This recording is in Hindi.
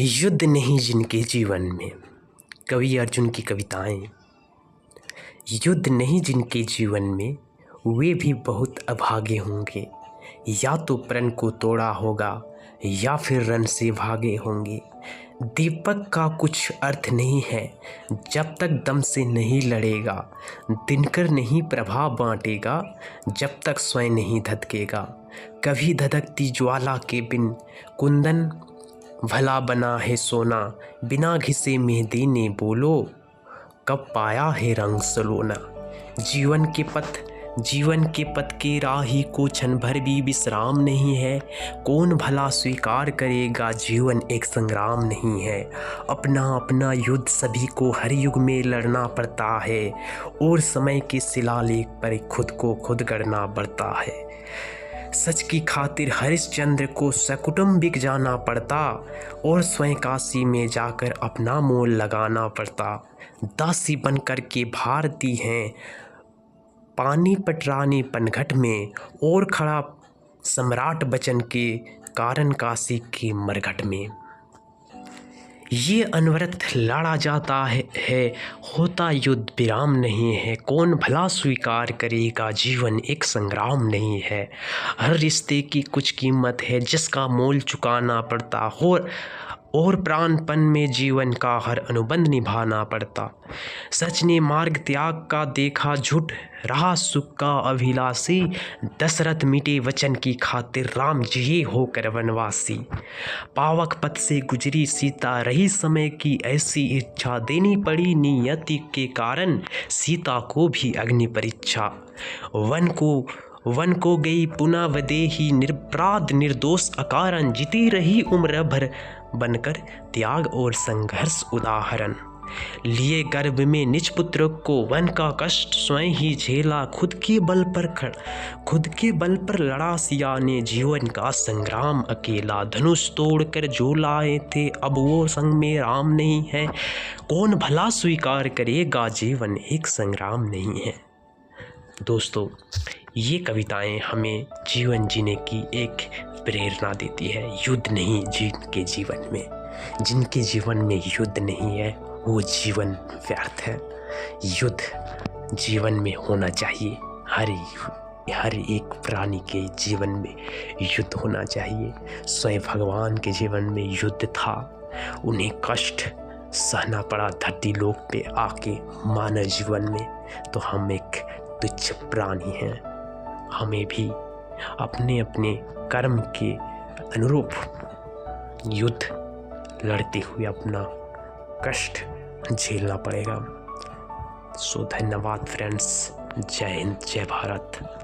युद्ध नहीं जिनके जीवन में। कवि अर्जुन की कविताएं। युद्ध नहीं जिनके जीवन में, वे भी बहुत अभागे होंगे। या तो प्रण को तोड़ा होगा या फिर रण से भागे होंगे। दीपक का कुछ अर्थ नहीं है जब तक दम से नहीं लड़ेगा। दिनकर नहीं प्रभा बांटेगा जब तक स्वयं नहीं धधकेगा। कभी धधकती ज्वाला के बिन कुंदन भला बना है सोना। बिना घिसे मेहंदी ने बोलो कब पाया है रंग सलोना। जीवन के पथ के राही को क्षण भर भी विश्राम नहीं है। कौन भला स्वीकार करेगा जीवन एक संग्राम नहीं है। अपना अपना युद्ध सभी को हर युग में लड़ना पड़ता है और समय के शिलालेख पर खुद को खुद गढ़ना पड़ता है। सच की खातिर हरिश्चंद्र को सकुटुंबिक जाना पड़ता और स्वयं काशी में जाकर अपना मोल लगाना पड़ता। दासी बनकर के भारती हैं पानीपत रानी पनघट में और खड़ा सम्राट बचन के कारण काशी के मरघट में। ये अनवरत लड़ा जाता है होता युद्ध विराम नहीं है। कौन भला स्वीकार करेगा जीवन एक संग्राम नहीं है। हर रिश्ते की कुछ कीमत है जिसका मोल चुकाना पड़ता हो और प्राणपण में जीवन का हर अनुबंध निभाना पड़ता। सच ने मार्ग त्याग का देखा झूठ रहा सुख का अभिलाषी। दशरथ मिटे वचन की खातिर राम जिए होकर वनवासी। पावक पथ से गुजरी सीता रही समय की ऐसी इच्छा। देनी पड़ी नियति के कारण सीता को भी अग्नि परीक्षा। वन को गई पुनः वदेही निरपराध निर्दोष अकारण। जीती रही उम्र भर बनकर त्याग और संघर्ष उदाहरण। लिए गर्भ में निज पुत्र को वन का कष्ट स्वयं ही झेला। खुद के बल पर लड़ा सिया ने जीवन का संग्राम अकेला। धनुष तोड़कर जो लाए थे अब वो संग में राम नहीं है। कौन भला स्वीकार करेगा जीवन एक संग्राम नहीं है। दोस्तों, ये कविताएं हमें जीवन जीने की एक प्रेरणा देती है। युद्ध नहीं जिनके जीवन में, जिनके जीवन में युद्ध नहीं है वो जीवन व्यर्थ है। युद्ध जीवन में होना चाहिए। हर एक प्राणी के जीवन में युद्ध होना चाहिए। स्वयं भगवान के जीवन में युद्ध था, उन्हें कष्ट सहना पड़ा धरती लोक पे आके मानव जीवन में। तो हम एक तुच्छ प्राणी हैं, हमें भी अपने अपने कर्म के अनुरूप युद्ध लड़ते हुए अपना कष्ट झेलना पड़ेगा। सो धन्यवाद फ्रेंड्स। जय हिंद, जय भारत।